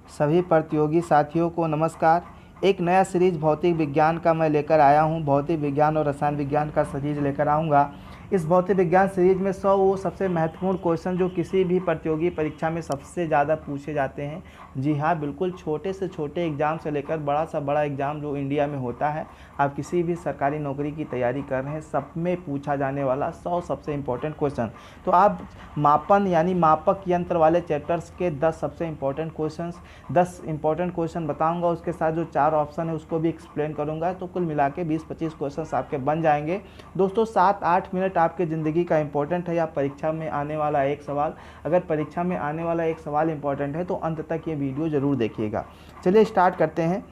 सभी प्रतियोगी साथियों को नमस्कार। एक नया सीरीज भौतिक विज्ञान का मैं लेकर आया हूं। भौतिक विज्ञान और रसायन विज्ञान का सीरीज लेकर आऊँगा। इस भौतिक विज्ञान सीरीज में 100 वो सबसे महत्वपूर्ण क्वेश्चन जो किसी भी प्रतियोगी परीक्षा में सबसे ज़्यादा पूछे जाते हैं। जी हाँ, बिल्कुल छोटे से छोटे एग्ज़ाम से लेकर बड़ा से बड़ा एग्ज़ाम जो इंडिया में होता है, आप किसी भी सरकारी नौकरी की तैयारी कर रहे हैं, सब में पूछा जाने वाला 100 सबसे इम्पोर्टेंट क्वेश्चन। तो आप मापन यानी मापक यंत्र वाले चैप्टर्स के 10 सबसे इम्पोर्टेंट क्वेश्चंस 10 इंपॉर्टेंट क्वेश्चन बताऊंगा, उसके साथ जो 4 ऑप्शन है उसको भी एक्सप्लेन करूंगा। तो कुल मिला के 20-25 क्वेश्चंस आपके बन जाएंगे। दोस्तों 7-8 मिनट आपके ज़िंदगी का इंपॉर्टेंट है, या परीक्षा में आने वाला एक सवाल, अगर परीक्षा में आने वाला एक सवाल इंपॉर्टेंट है तो अंत तक ये वीडियो ज़रूर देखिएगा। चलिए स्टार्ट करते हैं,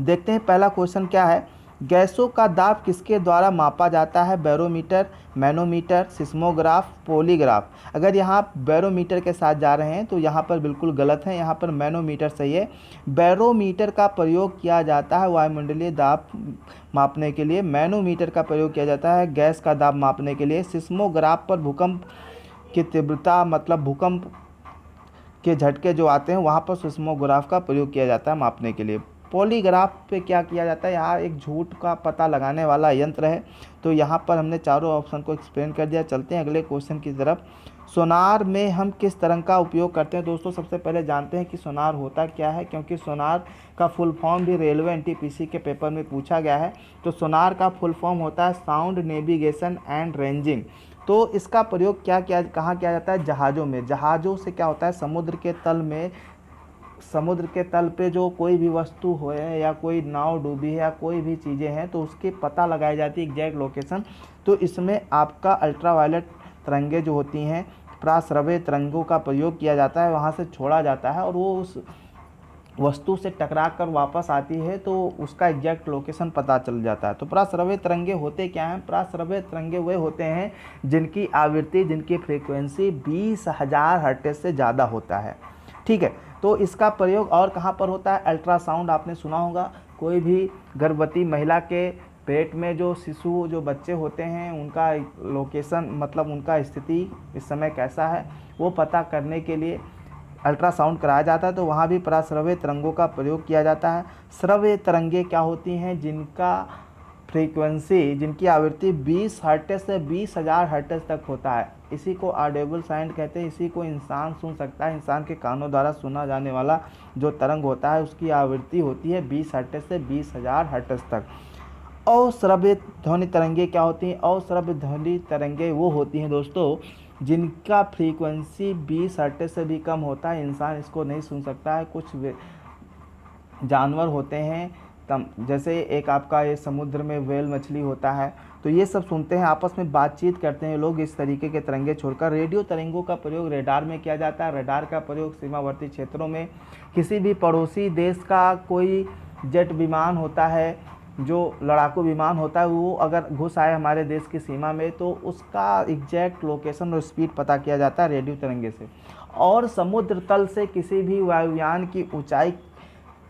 देखते हैं पहला क्वेश्चन क्या है। गैसों का दाब किसके द्वारा मापा जाता है? Barometer, manometer, seismograph, polygraph. अगर यहाँ आप बैरोमीटर के साथ जा रहे हैं तो यहाँ पर बिल्कुल गलत है, यहाँ पर मैनोमीटर सही है। बैरोमीटर का प्रयोग किया जाता है वायुमंडलीय दाब मापने के लिए। मैनोमीटर का प्रयोग किया जाता है गैस का दाब मापने के लिए। सिस्मोग्राफ पर भूकंप की तीव्रता, मतलब भूकंप के झटके जो आते हैं वहाँ पर सिस्मोग्राफ का प्रयोग किया जाता है मापने के लिए। पॉलीग्राफ पे क्या किया जाता है? यहाँ एक झूठ का पता लगाने वाला यंत्र है। तो यहाँ पर हमने चारों ऑप्शन को एक्सप्लेन कर दिया। चलते हैं अगले क्वेश्चन की तरफ। सोनार में हम किस तरंग का उपयोग करते हैं? दोस्तों सबसे पहले जानते हैं कि सोनार होता क्या है, क्योंकि सोनार का फुल फॉर्म भी रेलवे एनटीपीसी के पेपर में पूछा गया है। तो सोनार का फुल फॉर्म होता है साउंड नेविगेशन एंड रेंजिंग। तो इसका प्रयोग कहाँ किया जाता है? जहाज़ों में। जहाज़ों से क्या होता है, समुद्र के तल पे जो कोई भी वस्तु हो है, या कोई नाव डूबी है, या कोई भी चीज़ें हैं, तो उसके पता लगाई जाती है एग्जैक्ट लोकेशन। तो इसमें आपका अल्ट्रावायलेट तरंगे जो होती हैं, प्राश्रव्य तरंगों का प्रयोग किया जाता है, वहाँ से छोड़ा जाता है और वो उस वस्तु से टकरा कर वापस आती है, तो उसका एग्जैक्ट लोकेशन पता चल जाता है। तो प्राश्रव्य तरंगे होते क्या हैं? प्राश्रव्य तरंगे वे होते हैं जिनकी आवृत्ति, जिनकी फ्रीक्वेंसी 20,000 हर्ट्ज से ज़्यादा होता है। ठीक है, तो इसका प्रयोग और कहाँ पर होता है? अल्ट्रासाउंड आपने सुना होगा। कोई भी गर्भवती महिला के पेट में जो शिशु, जो बच्चे होते हैं, उनका लोकेशन, मतलब उनका स्थिति इस समय कैसा है, वो पता करने के लिए अल्ट्रासाउंड कराया जाता है। तो वहाँ भी पराश्रव्य तरंगों का प्रयोग किया जाता है। श्रव्य तरंगे क्या होती हैं? जिनका फ्रीक्वेंसी, जिनकी आवृत्ति 20 हर्ट्ज से 20,000 हर्ट्ज तक होता है। इसी को ऑडिबल साउंड कहते हैं। इसी को इंसान सुन सकता है। इंसान के कानों द्वारा सुना जाने वाला जो तरंग होता है उसकी आवृत्ति होती है 20 हर्ट्ज से 20,000 हर्ट्ज तक। अश्रव्य ध्वनि तरंगे क्या होती हैं? अश्रव्य ध्वनि तरंगे वो होती हैं दोस्तों जिनका फ्रीक्वेंसी 20 हर्ट्ज से भी कम होता है। इंसान इसको नहीं सुन सकता है। कुछ जानवर होते हैं, जैसे एक आपका ये समुद्र में व्हेल मछली होता है, तो ये सब सुनते हैं, आपस में बातचीत करते हैं लोग इस तरीके के तरंगे छोड़कर। रेडियो तरंगों का प्रयोग रेडार में किया जाता है। रेडार का प्रयोग सीमावर्ती क्षेत्रों में, किसी भी पड़ोसी देश का कोई जेट विमान होता है, जो लड़ाकू विमान होता है, वो अगर घुस आए हमारे देश की सीमा में, तो उसका एग्जैक्ट लोकेशन और स्पीड पता किया जाता है रेडियो तरंगे से। और समुद्र तल से किसी भी वायुयान की ऊंचाई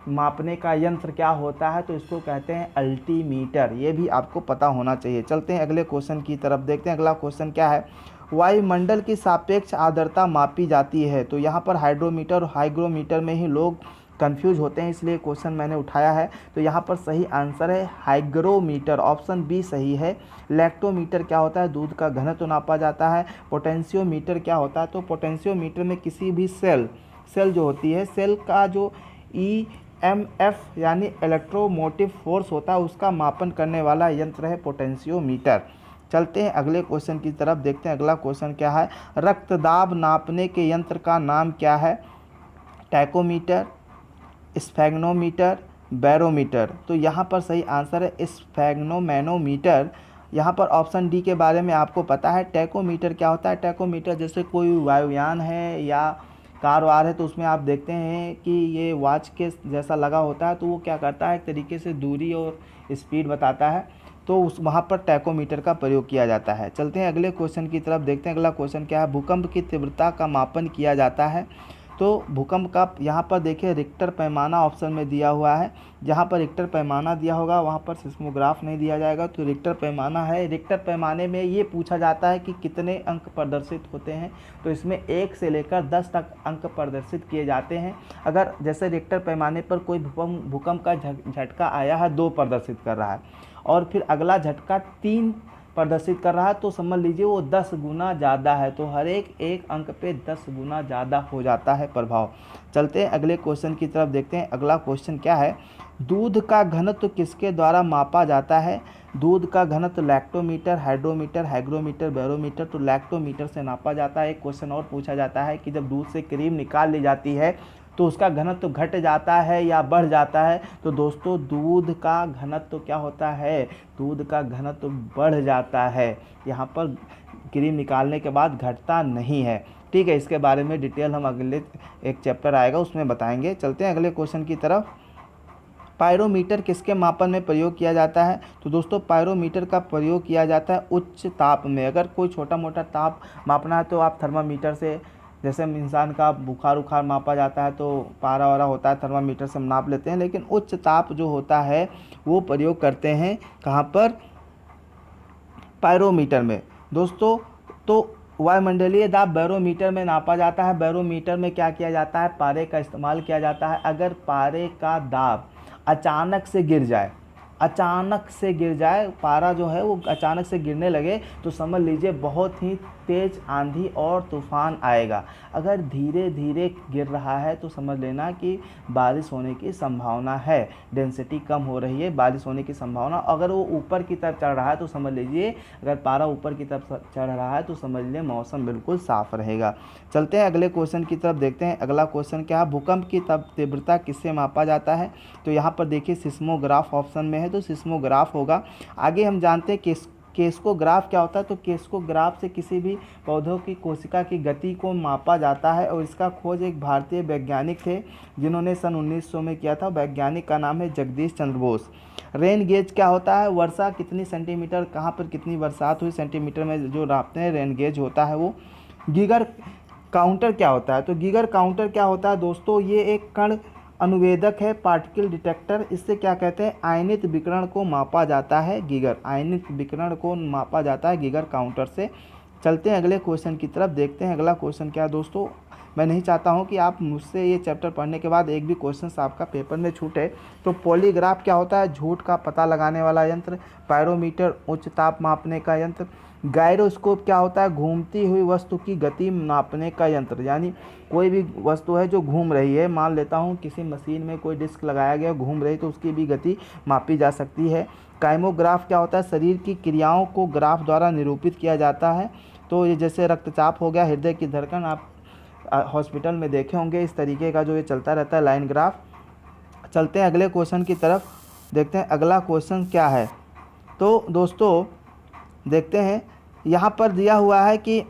मापने का यंत्र क्या होता है? तो इसको कहते हैं अल्टीमीटर। ये भी आपको पता होना चाहिए। चलते हैं अगले क्वेश्चन की तरफ, देखते हैं अगला क्वेश्चन क्या है। वायुमंडल की सापेक्ष आर्द्रता मापी जाती है। तो यहाँ पर हाइड्रोमीटर और हाइग्रोमीटर में ही लोग कंफ्यूज होते हैं, इसलिए क्वेश्चन मैंने उठाया है। तो यहाँ पर सही आंसर है हाइग्रोमीटर, ऑप्शन बी सही है। लैक्टोमीटर क्या होता है? दूध का घनत्व नापा जाता है। पोटेंशियोमीटर क्या होता है? तो पोटेंशियोमीटर में किसी भी सेल जो होती है, सेल का जो EMF यानी इलेक्ट्रोमोटिव फोर्स होता है, उसका मापन करने वाला यंत्र है पोटेंशियोमीटर। चलते हैं अगले क्वेश्चन की तरफ, देखते हैं अगला क्वेश्चन क्या है। रक्तदाब नापने के यंत्र का नाम क्या है? Tachometer, sphygmometer, barometer. तो यहाँ पर सही आंसर है स्फेग्नोमैनोमीटर। यहाँ पर ऑप्शन डी के बारे में आपको पता है। टैकोमीटर क्या होता है? टैकोमीटर जैसे कोई वायुयान है या कार वार है, तो उसमें आप देखते हैं कि ये वॉच के जैसा लगा होता है, तो वो क्या करता है, एक तरीके से दूरी और स्पीड बताता है। तो उस वहाँ पर टैकोमीटर का प्रयोग किया जाता है। चलते हैं अगले क्वेश्चन की तरफ, देखते हैं अगला क्वेश्चन क्या है। भूकंप की तीव्रता का मापन किया जाता है। तो भूकंप का यहाँ पर देखिए रिक्टर पैमाना ऑप्शन में दिया हुआ है। जहाँ पर रिक्टर पैमाना दिया होगा वहाँ पर सिस्मोग्राफ नहीं दिया जाएगा। तो रिक्टर पैमाना है। रिक्टर पैमाने में ये पूछा जाता है कि कितने अंक प्रदर्शित होते हैं, तो इसमें 1 से लेकर 10 तक अंक प्रदर्शित किए जाते हैं। अगर जैसे रिक्टर पैमाने पर कोई भूकंप का झटका आया है 2 प्रदर्शित कर रहा है और फिर अगला झटका 3 प्रदर्शित कर रहा है, तो समझ लीजिए वो 10 गुना ज़्यादा है। तो हर एक अंक पे 10 गुना ज़्यादा हो जाता है प्रभाव। चलते हैं अगले क्वेश्चन की तरफ, देखते हैं अगला क्वेश्चन क्या है। दूध का घनत्व किसके द्वारा मापा जाता है? दूध का घनत्व लैक्टोमीटर, हाइड्रोमीटर, हाइग्रोमीटर, बैरोमीटर। तो लैक्टोमीटर से नापा जाता है। एक क्वेश्चन और पूछा जाता है कि जब दूध से क्रीम निकाल ली जाती है तो उसका घनत्व घट जाता है या बढ़ जाता है? तो दोस्तों दूध का घनत्व क्या होता है? दूध का घनत्व बढ़ जाता है। यहाँ पर क्रीम निकालने के बाद घटता नहीं है। ठीक है, इसके बारे में डिटेल हम अगले एक चैप्टर आएगा उसमें बताएंगे। चलते हैं अगले क्वेश्चन की तरफ। पायरोमीटर किसके मापन में प्रयोग किया जाता है? तो दोस्तों पायरोमीटर का प्रयोग किया जाता है उच्च ताप में। अगर कोई छोटा मोटा ताप मापना है तो आप थर्मामीटर से, जैसे इंसान का बुखार उखार मापा जाता है तो पारा वारा होता है, थर्मामीटर से हम नाप लेते हैं। लेकिन उच्च ताप जो होता है वो प्रयोग करते हैं कहाँ पर? पायरोमीटर में। दोस्तों तो वायुमंडलीय दाब बैरोमीटर में नापा जाता है। बैरोमीटर में क्या किया जाता है? पारे का इस्तेमाल किया जाता है। अगर पारे का दाब अचानक से गिर जाए, पारा जो है वो अचानक से गिरने लगे, तो समझ लीजिए बहुत ही तेज आंधी और तूफान आएगा। अगर धीरे धीरे गिर रहा है तो समझ लेना कि बारिश होने की संभावना है, डेंसिटी कम हो रही है, बारिश होने की संभावना। अगर वो ऊपर की तरफ चढ़ रहा है तो समझ लीजिए, अगर पारा ऊपर की तरफ चढ़ रहा है तो समझ लीजिए मौसम बिल्कुल साफ रहेगा। चलते हैं अगले क्वेश्चन की तरफ, देखते हैं अगला क्वेश्चन क्या है। भूकंप की तीव्रता किससे मापा जाता है? तो यहाँ पर देखिए सिस्मोग्राफ ऑप्शन में है, तो सिस्मोग्राफ होगा। आगे हम जानते हैं कि केस्कोग्राफ क्या होता है। तो केस्कोग्राफ से किसी भी पौधों की कोशिका की गति को मापा जाता है और इसका खोज एक भारतीय वैज्ञानिक थे जिन्होंने सन 1900 में किया था। वैज्ञानिक का नाम है जगदीश चंद्र बोस। रेन गेज क्या होता है? वर्षा कितनी सेंटीमीटर, कहाँ पर कितनी बरसात हुई सेंटीमीटर में जो नापते हैं, रेन गेज होता है वो। गीगर काउंटर क्या होता है? तो गीगर काउंटर क्या होता है दोस्तों? ये एक कण अनुवेदक है, पार्टिकल डिटेक्टर। इससे क्या कहते हैं? आयनित विकिरण को मापा जाता है। गीगर आयनित विकिरण को मापा जाता है गीगर काउंटर से। चलते हैं अगले क्वेश्चन की तरफ, देखते हैं अगला क्वेश्चन क्या है दोस्तों। मैं नहीं चाहता हूं कि आप मुझसे ये चैप्टर पढ़ने के बाद एक भी क्वेश्चन आपका पेपर में छूटे। तो पॉलीग्राफ क्या होता है? झूठ का पता लगाने वाला यंत्र। पायरोमीटर उच्च ताप मापने का यंत्र। गायरोस्कोप क्या होता है? घूमती हुई वस्तु की गति नापने का यंत्र। यानी कोई भी वस्तु है जो घूम रही है, मान लेता हूँ किसी मशीन में कोई डिस्क लगाया गया घूम रही, तो उसकी भी गति मापी जा सकती है। काइमोग्राफ क्या होता है? शरीर की क्रियाओं को ग्राफ द्वारा निरूपित किया जाता है। तो ये जैसे रक्तचाप हो गया, हृदय की धड़कन, आप हॉस्पिटल में देखे होंगे इस तरीके का जो ये चलता रहता है लाइन ग्राफ। चलते हैं अगले क्वेश्चन की तरफ, देखते हैं अगला क्वेश्चन क्या है। तो दोस्तों देखते हैं, यहाँ पर दिया हुआ है कि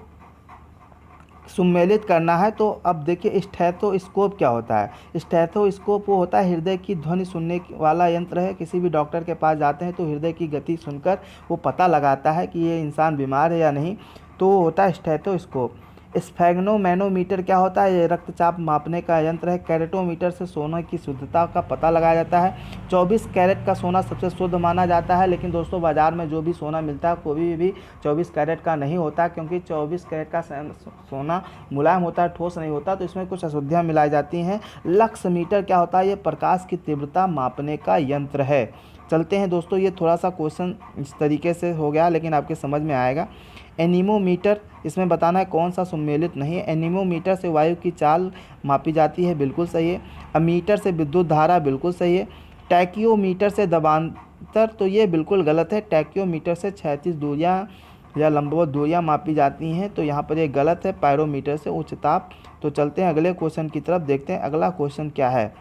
सम्मिलित करना है। तो अब देखिए स्टेथोस्कोप क्या होता है? स्टेथोस्कोप वो होता है हृदय की ध्वनि सुनने वाला यंत्र है। किसी भी डॉक्टर के पास जाते हैं तो हृदय की गति सुनकर वो पता लगाता है कि ये इंसान बीमार है या नहीं, तो वो होता है स्टेथोस्कोप। स्फेग्नोमैनोमीटर क्या होता है? ये रक्तचाप मापने का यंत्र है। कैरेटोमीटर से सोने की शुद्धता का पता लगाया जाता है। 24 कैरेट का सोना सबसे शुद्ध माना जाता है, लेकिन दोस्तों बाज़ार में जो भी सोना मिलता है कोई भी 24 कैरेट का नहीं होता, क्योंकि 24 कैरेट का सोना मुलायम होता है, ठोस नहीं होता, तो इसमें कुछ अशुद्धियाँ मिलाई जाती हैं। लक्स मीटर क्या होता है? ये प्रकाश की तीव्रता मापने का यंत्र है। चलते हैं दोस्तों, ये थोड़ा सा क्वेश्चन इस तरीके से हो गया लेकिन आपके समझ में आएगा। एनीमोमीटर, इसमें बताना है कौन सा सम्मिलित नहीं है। एनीमोमीटर से वायु की चाल मापी जाती है, बिल्कुल सही है। अमीटर से विद्युत धारा, बिल्कुल सही है। टैकियोमीटर से दबांतर, तो ये बिल्कुल गलत है। टैकियोमीटर से क्षैतिज दूरियाँ या लंबवत दूरियाँ मापी जाती हैं, तो यहाँ पर ये गलत है। पायरोमीटर से उच्च ताप। तो चलते हैं अगले क्वेश्चन की तरफ, देखते हैं अगला क्वेश्चन क्या है।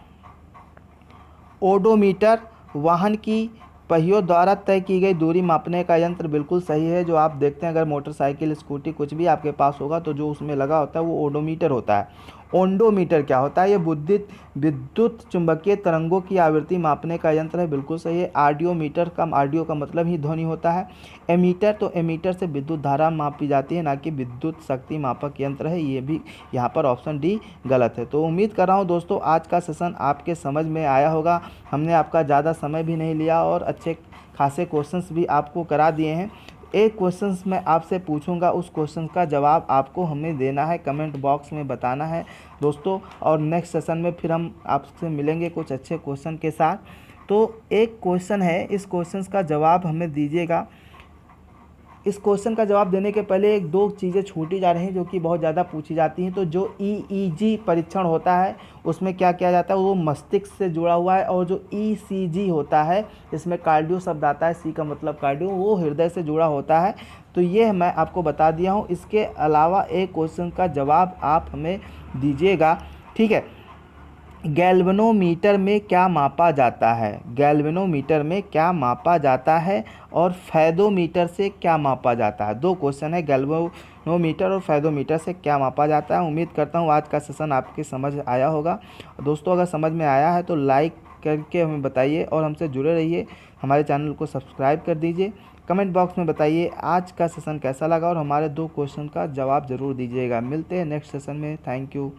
ओडोमीटर वाहन की पहियों द्वारा तय की गई दूरी मापने का यंत्र, बिल्कुल सही है। जो आप देखते हैं अगर मोटरसाइकिल, स्कूटी कुछ भी आपके पास होगा तो जो उसमें लगा होता है वो ओडोमीटर होता है। ओंडोमीटर क्या होता है? ये विद्युत चुंबकीय तरंगों की आवृत्ति मापने का यंत्र है, बिल्कुल सही है। आर्डियोमीटर का, आर्डियो का मतलब ही ध्वनि होता है। एमीटर, तो एमीटर से विद्युत धारा मापी जाती है, ना कि विद्युत शक्ति मापक यंत्र है, ये भी यहाँ पर ऑप्शन डी गलत है। तो उम्मीद कर रहा हूँ दोस्तों आज का सेशन आपके समझ में आया होगा। हमने आपका ज़्यादा समय भी नहीं लिया और अच्छे खासे क्वेश्चंस भी आपको करा दिए हैं। एक क्वेश्चंस मैं आपसे पूछूंगा, उस क्वेश्चन का जवाब आपको हमें देना है, कमेंट बॉक्स में बताना है दोस्तों। और नेक्स्ट सेशन में फिर हम आपसे मिलेंगे कुछ अच्छे क्वेश्चन के साथ। तो एक क्वेश्चन है, इस क्वेश्चन का जवाब हमें दीजिएगा। इस क्वेश्चन का जवाब देने के पहले एक दो चीज़ें छूटी जा रही हैं जो कि बहुत ज़्यादा पूछी जाती हैं। तो जो ईईजी परीक्षण होता है उसमें क्या किया जाता है, वो मस्तिष्क से जुड़ा हुआ है। और जो ईसीजी होता है, इसमें कार्डियो शब्द आता है, सी का मतलब कार्डियो, वो हृदय से जुड़ा होता है। तो ये मैं आपको बता दिया हूँ। इसके अलावा एक क्वेश्चन का जवाब आप हमें दीजिएगा, ठीक है। गैल्वेनोमीटर में क्या मापा जाता है? गैल्वेनोमीटर में क्या मापा जाता है और फैदोमीटर से क्या मापा जाता है? दो क्वेश्चन है, गैल्वेनोमीटर और फैदोमीटर से क्या मापा जाता है। उम्मीद करता हूँ आज का सेशन आपके समझ आया होगा। दोस्तों अगर समझ में आया है तो लाइक करके हमें बताइए और हमसे जुड़े रहिए। हमारे चैनल को सब्सक्राइब कर दीजिए। कमेंट बॉक्स में बताइए आज का सेशन कैसा लगा और हमारे दो क्वेश्चन का जवाब ज़रूर दीजिएगा। मिलते हैं नेक्स्ट सेशन में। Thank you.